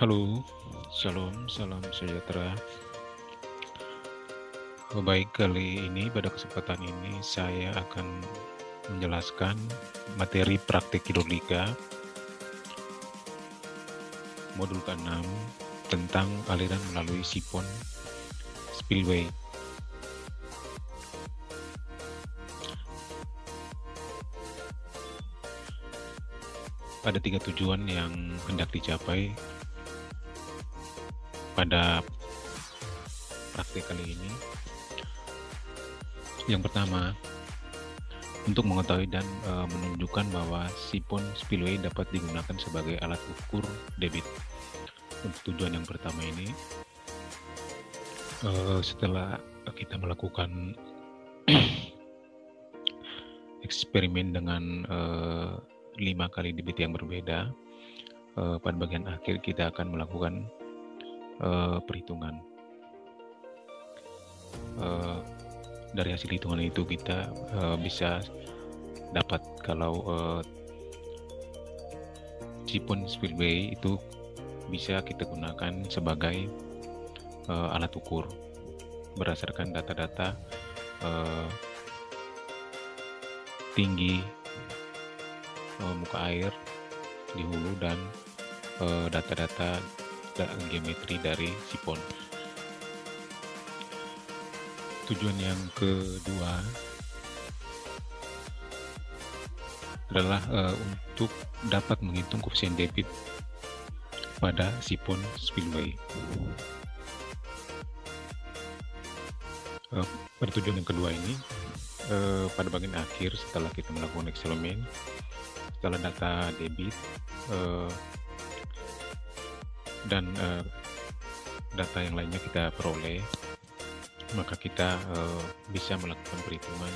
Halo, salam sejahtera. Baik, kali ini pada kesempatan ini saya akan menjelaskan materi praktik hidrolika modul ke-6 tentang aliran melalui sifon spillway. Ada 3 tujuan yang hendak dicapai pada praktik kali ini. Yang pertama, untuk mengetahui dan menunjukkan bahwa sifon spillway dapat digunakan sebagai alat ukur debit. Untuk tujuan yang pertama ini, setelah kita melakukan eksperimen dengan 5 kali debit yang berbeda, pada bagian akhir kita akan melakukan perhitungan. Dari hasil hitungan itu kita bisa dapat kalau sifon spillway itu bisa kita gunakan sebagai alat ukur berdasarkan data-data tinggi muka air di hulu dan data-data geometri dari sifon. Tujuan yang kedua adalah untuk dapat menghitung koefisien debit pada sifon spillway. Pada tujuan yang kedua ini, pada bagian akhir setelah kita melakukan eksperimen, setelah data debit dan data yang lainnya kita peroleh, maka kita bisa melakukan perhitungan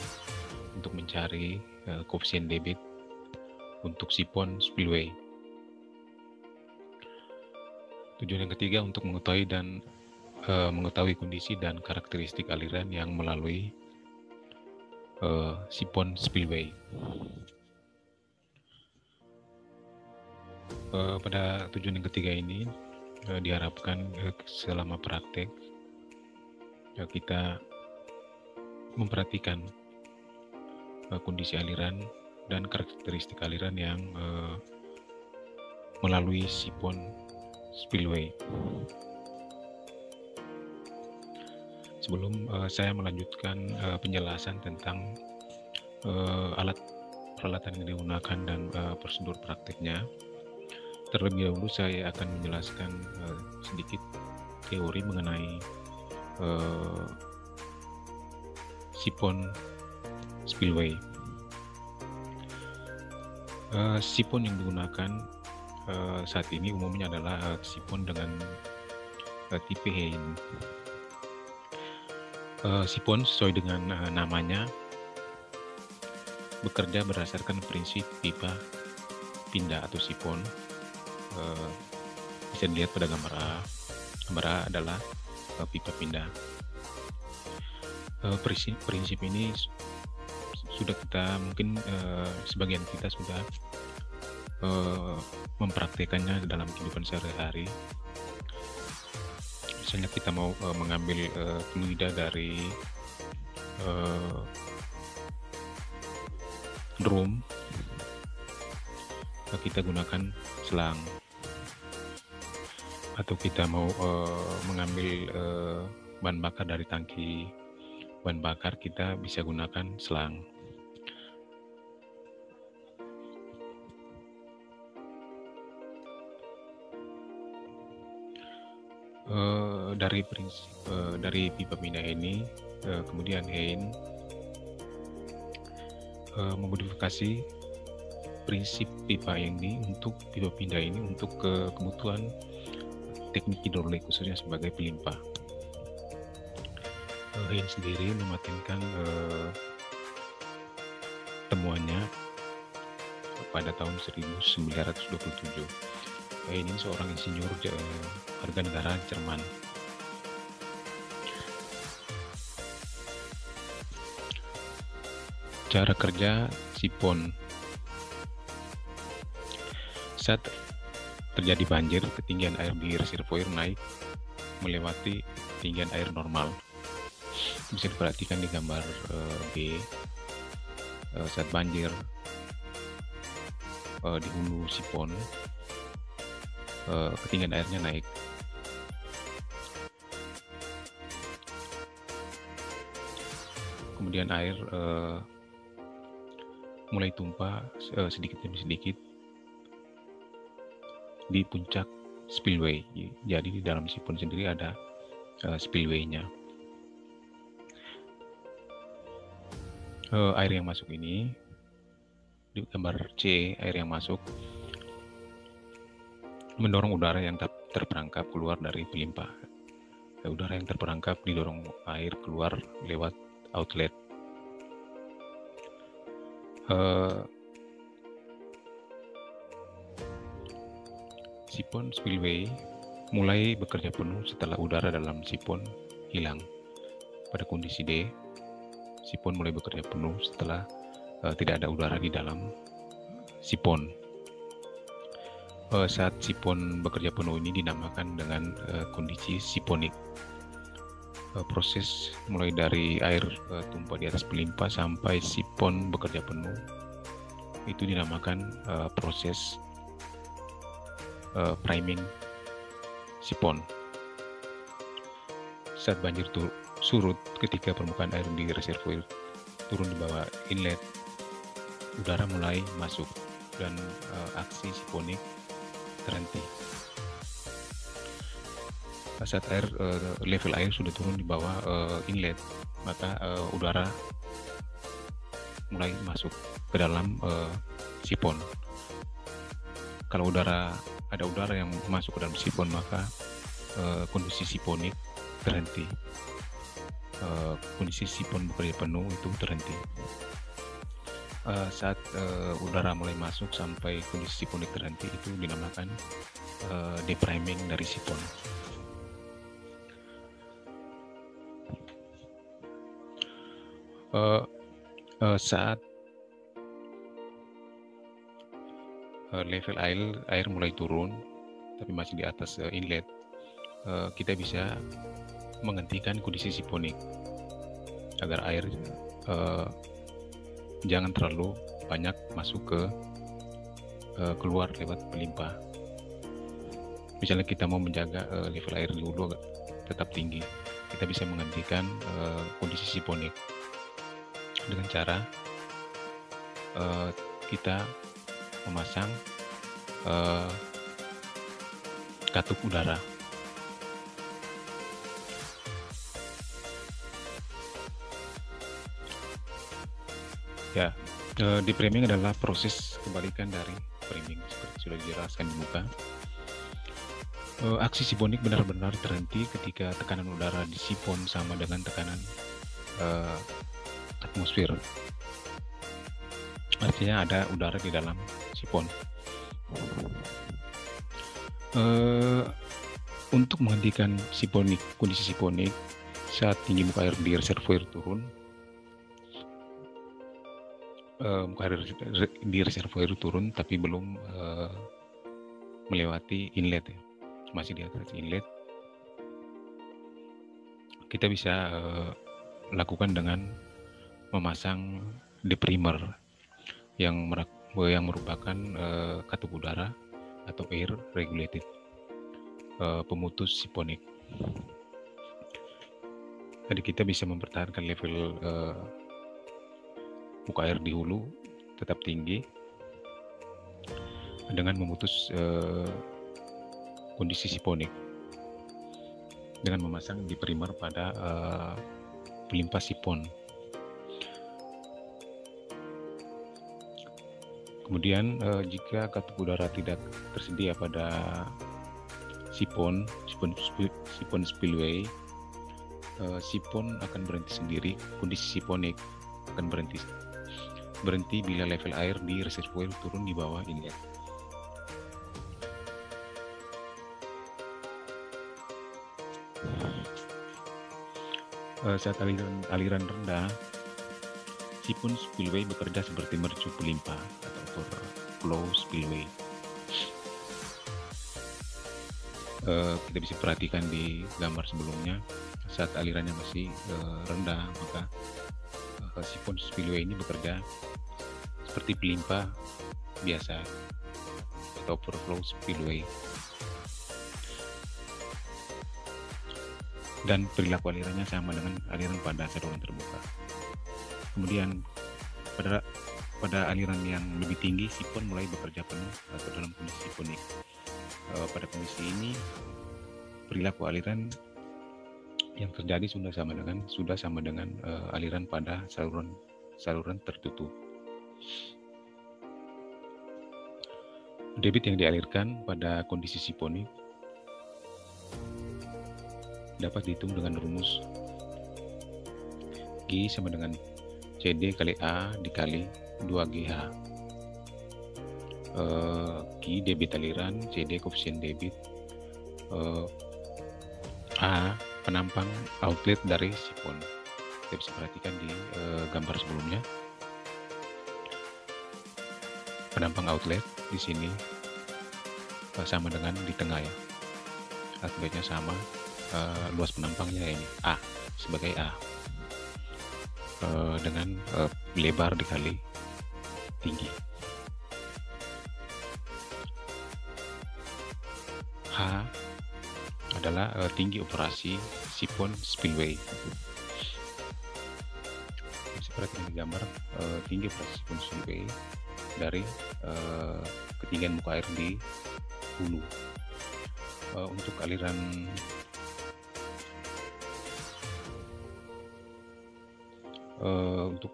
untuk mencari koefisien debit untuk sifon spillway. Tujuan yang ketiga untuk mengetahui kondisi dan karakteristik aliran yang melalui sifon spillway. Pada tujuan yang ketiga ini diharapkan selama praktek kita memperhatikan kondisi aliran dan karakteristik aliran yang melalui sifon spillway. Sebelum saya melanjutkan penjelasan tentang alat peralatan yang digunakan dan prosedur praktiknya, terlebih dahulu saya akan menjelaskan sedikit teori mengenai sifon spillway. Sifon yang digunakan saat ini umumnya adalah sifon dengan tipe Hein. Sifon sesuai dengan namanya bekerja berdasarkan prinsip pipa pindah atau sifon. Bisa dilihat pada gambar A. Gambar A adalah pipa pindah. Prinsip ini sudah kita mungkin sebagian kita sudah mempraktekannya dalam kehidupan sehari-hari. Misalnya kita mau mengambil fluida dari drum, kita gunakan selang. Atau kita mau mengambil bahan bakar dari tangki bahan bakar, kita bisa gunakan selang. Dari pipa pindah ini kemudian Hein memodifikasi prinsip pipa ini untuk pipa pindah ini untuk kebutuhan teknik hidrolik khususnya sebagai pelimpah. Hein sendiri mematenkan temuannya pada tahun 1927. Hein ini seorang insinyur warga negara Jerman. Cara kerja sifon. Saat terjadi banjir, ketinggian air di reservoir naik melewati ketinggian air normal. Bisa diperhatikan di gambar B. Saat banjir di hulu sipon, ketinggian airnya naik. Kemudian air mulai tumpah sedikit demi sedikit di puncak spillway. Jadi di dalam sipon sendiri ada spillway-nya. Air yang masuk ini di gambar C, air yang masuk mendorong udara yang terperangkap keluar dari pelimpah. Udara yang terperangkap didorong air keluar lewat outlet. Sipon spillway mulai bekerja penuh setelah udara dalam sipon hilang. Pada kondisi D, sipon mulai bekerja penuh setelah tidak ada udara di dalam sipon. Saat sipon bekerja penuh ini dinamakan dengan kondisi siponik. Proses mulai dari air tumpah di atas pelimpah sampai sipon bekerja penuh itu dinamakan proses priming sipon. Saat banjir surut, ketika permukaan air di reservoir turun di bawah inlet, udara mulai masuk dan aksi siponik terhenti. Saat level air sudah turun di bawah inlet, maka udara mulai masuk ke dalam sipon. Kalau ada udara yang masuk ke dalam sipon, maka kondisi siponik terhenti. Kondisi sipon bekerja penuh itu terhenti. Saat udara mulai masuk sampai kondisi siponik terhenti, itu dinamakan depriming dari sipon. Saat level air mulai turun tapi masih di atas inlet, kita bisa menghentikan kondisi siponik agar air jangan terlalu banyak masuk ke keluar lewat pelimpah. Misalnya kita mau menjaga level air di hulu tetap tinggi, kita bisa menghentikan kondisi siponik dengan cara kita memasang katup udara. Ya, depriming adalah proses kebalikan dari priming seperti sudah dijelaskan di muka. Aksi siponik benar-benar terhenti ketika tekanan udara di sipon sama dengan tekanan atmosfer. Artinya ada udara di dalam sipon. Untuk menghentikan kondisi siponik saat tinggi muka air di reservoir turun, muka air di reservoir turun tapi belum melewati inlet, ya. Masih di atas inlet. Kita bisa lakukan dengan memasang deprimer yang merupakan katup udara atau air regulated, pemutus siponik. Jadi kita bisa mempertahankan level muka air di hulu tetap tinggi dengan memutus kondisi siponik dengan memasang deprimer pada pelimpah sipon. Kemudian jika katup udara tidak tersedia pada sipon spillway, sipon akan berhenti sendiri. Kondisi siponik akan berhenti bila level air di reservoir turun di bawah inlet. Saat aliran rendah, sipon spillway bekerja seperti mercu pelimpah atau flow spillway. kita bisa perhatikan di gambar sebelumnya, saat alirannya masih rendah, maka sifon spillway ini bekerja seperti pelimpa biasa atau overflow spillway. Dan perilaku alirannya sama dengan aliran pada saluran terbuka. Kemudian pada aliran yang lebih tinggi, sifon mulai bekerja penuh atau dalam kondisi sifonik. Pada kondisi ini, perilaku aliran yang terjadi sudah sama dengan aliran pada saluran tertutup. Debit yang dialirkan pada kondisi sifonik dapat dihitung dengan rumus G sama dengan CD kali A dikali 2GH. G debit aliran, CD koefisien debit, A penampang outlet dari sifon. Kita bisa perhatikan di gambar sebelumnya. Penampang outlet di sini sama dengan di tengah ya. Outletnya sama. Luas penampangnya ini A sebagai A dengan lebar dikali tinggi. H adalah tinggi operasi sifon spillway. Bisa perhatikan di gambar tinggi operasi sifon spillway dari ketinggian muka air di hulu. Untuk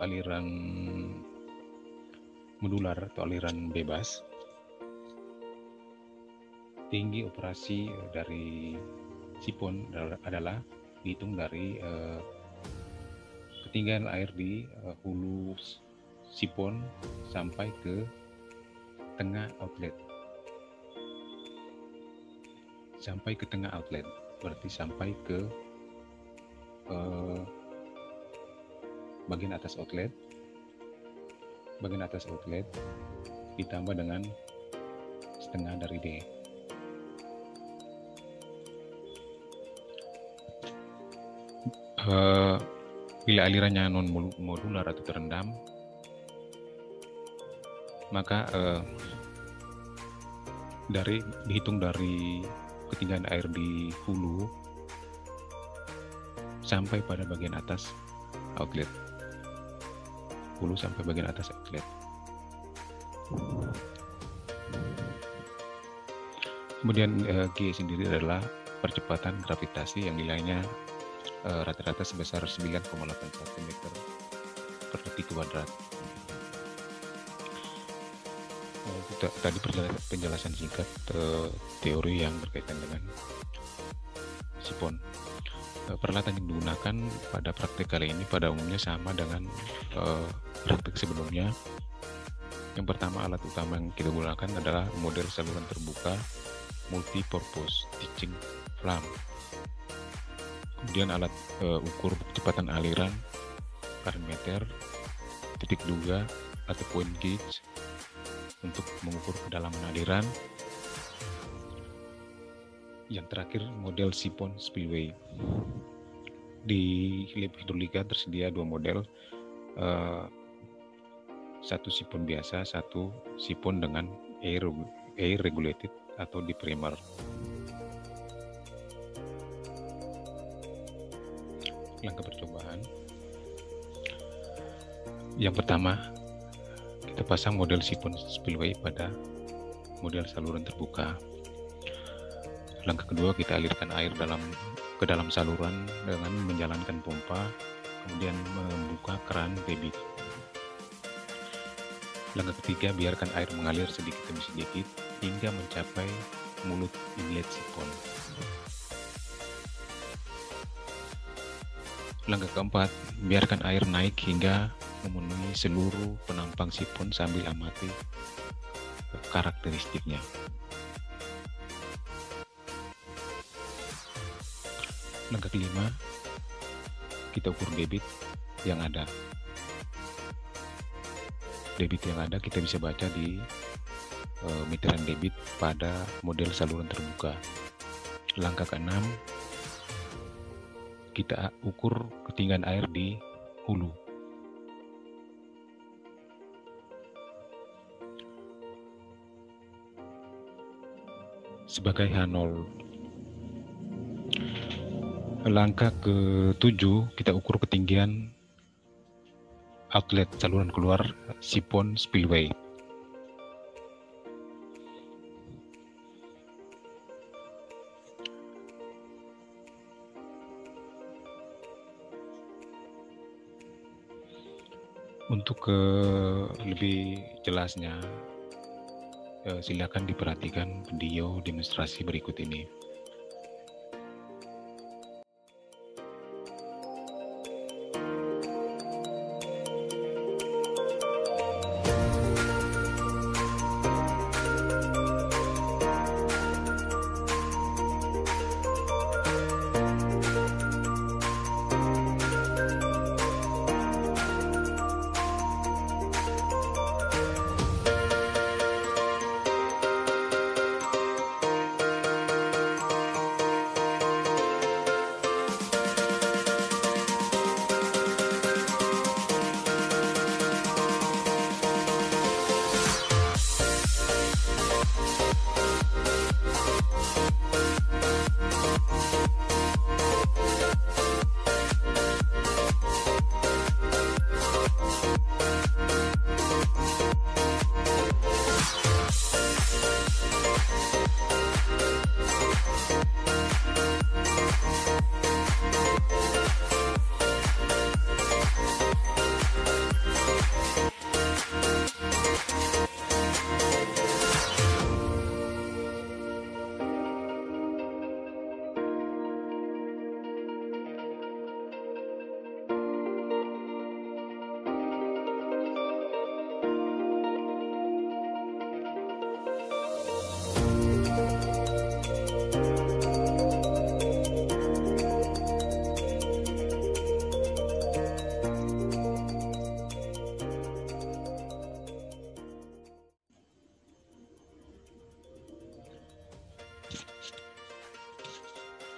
aliran medular atau aliran bebas, tinggi operasi dari sifon adalah dihitung dari ketinggian air di hulu sifon sampai ke tengah outlet. Sampai ke tengah outlet berarti sampai ke bagian atas outlet ditambah dengan setengah dari D. Bila alirannya non-modular atau terendam, maka dihitung dari ketinggian air di hulu sampai pada bagian atas outlet. Hulu sampai bagian atas outlet. Kemudian G sendiri adalah percepatan gravitasi yang nilainya rata-rata sebesar 9,81 meter per detik kuadrat. Tadi penjelasan singkat teori yang berkaitan dengan sifon. Peralatan yang digunakan pada praktek kali ini pada umumnya sama dengan praktek sebelumnya. Yang pertama, alat utama yang kita gunakan adalah model saluran terbuka multi-purpose teaching flam. Kemudian alat ukur kecepatan aliran, current meter, titik duga atau point gauge untuk mengukur kedalaman aliran. Yang terakhir, model sifon spillway. Di lab hidrolika tersedia dua model, satu sifon biasa, satu sifon dengan air regulated atau di primer. Langkah percobaan. Yang pertama, kita pasang model sifon spillway pada model saluran terbuka. Langkah kedua, kita alirkan air ke dalam saluran dengan menjalankan pompa, kemudian membuka keran debit. Langkah ketiga, biarkan air mengalir sedikit demi sedikit hingga mencapai mulut inlet sifon. Langkah keempat, biarkan air naik hingga memenuhi seluruh penampang sifon sambil amati karakteristiknya. Langkah kelima, kita ukur debit yang ada. Debit yang ada kita bisa baca di meteran debit pada model saluran terbuka. Langkah keenam, kita ukur ketinggian air di hulu. Sebagai H0. Langkah ke-7, kita ukur ketinggian outlet saluran keluar sipon spillway. Untuk lebih jelasnya, silakan diperhatikan video demonstrasi berikut ini.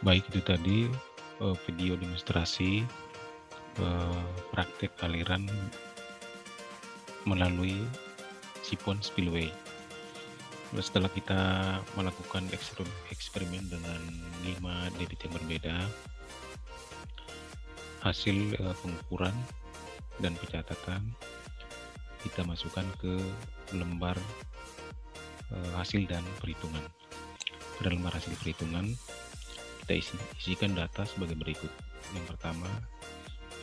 Baik, itu tadi video demonstrasi praktek aliran melalui sipon spillway. Setelah kita melakukan eksperimen dengan 5 debit yang berbeda, hasil pengukuran dan pencatatan kita masukkan ke lembar hasil dan perhitungan. Pada lembar hasil perhitungan, kita isikan data sebagai berikut. Yang pertama,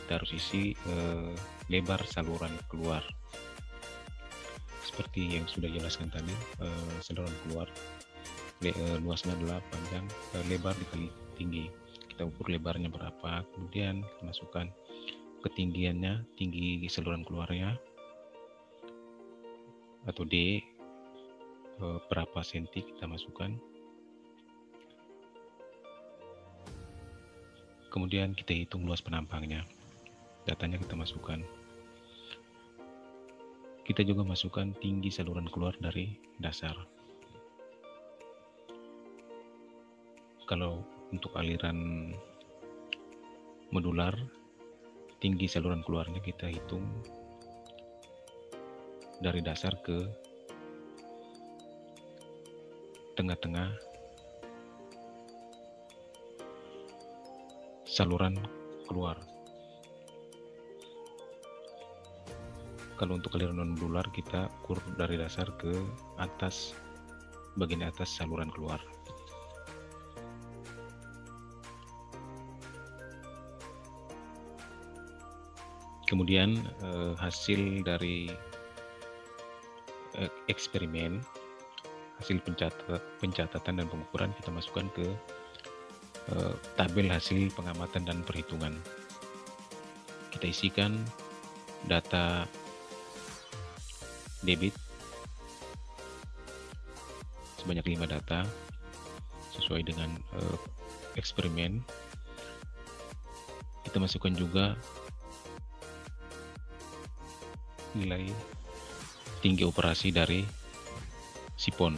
kita harus isi lebar saluran keluar. Seperti yang sudah dijelaskan tadi, saluran keluar luasnya adalah panjang lebar dikali tinggi. Kita ukur lebarnya berapa, kemudian kita masukkan ketinggiannya, tinggi saluran keluarnya atau D, berapa senti kita masukkan. Kemudian kita hitung luas penampangnya, datanya kita masukkan. Kita juga masukkan tinggi saluran keluar dari dasar. Kalau untuk aliran modular, tinggi saluran keluarnya kita hitung dari dasar ke tengah-tengah saluran keluar. Kalau untuk aliran non-modular, kita ukur dari dasar ke atas, bagian atas saluran keluar. Kemudian hasil dari eksperimen, hasil pencatatan dan pengukuran kita masukkan ke tabel hasil pengamatan dan perhitungan. Kita isikan data debit sebanyak 5 data sesuai dengan eksperimen. Kita masukkan juga nilai tinggi operasi dari sipon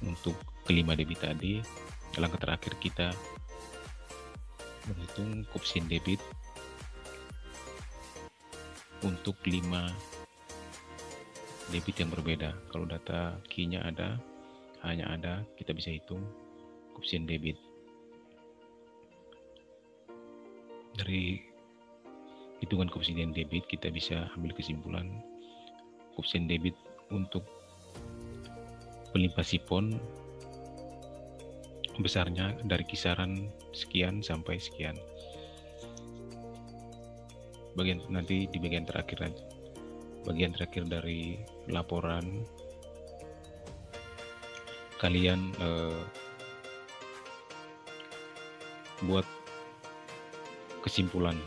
untuk kelima debit tadi. langkah terakhir kita menghitung koefisien debit untuk 5 debit yang berbeda. Kalau data key-nya ada, hanya ada, kita bisa hitung koefisien debit. Dari hitungan koefisien debit kita bisa ambil kesimpulan koefisien debit untuk pelimpah sifon besarnya dari kisaran sekian sampai sekian. Nanti di bagian terakhir dari laporan kalian buat kesimpulan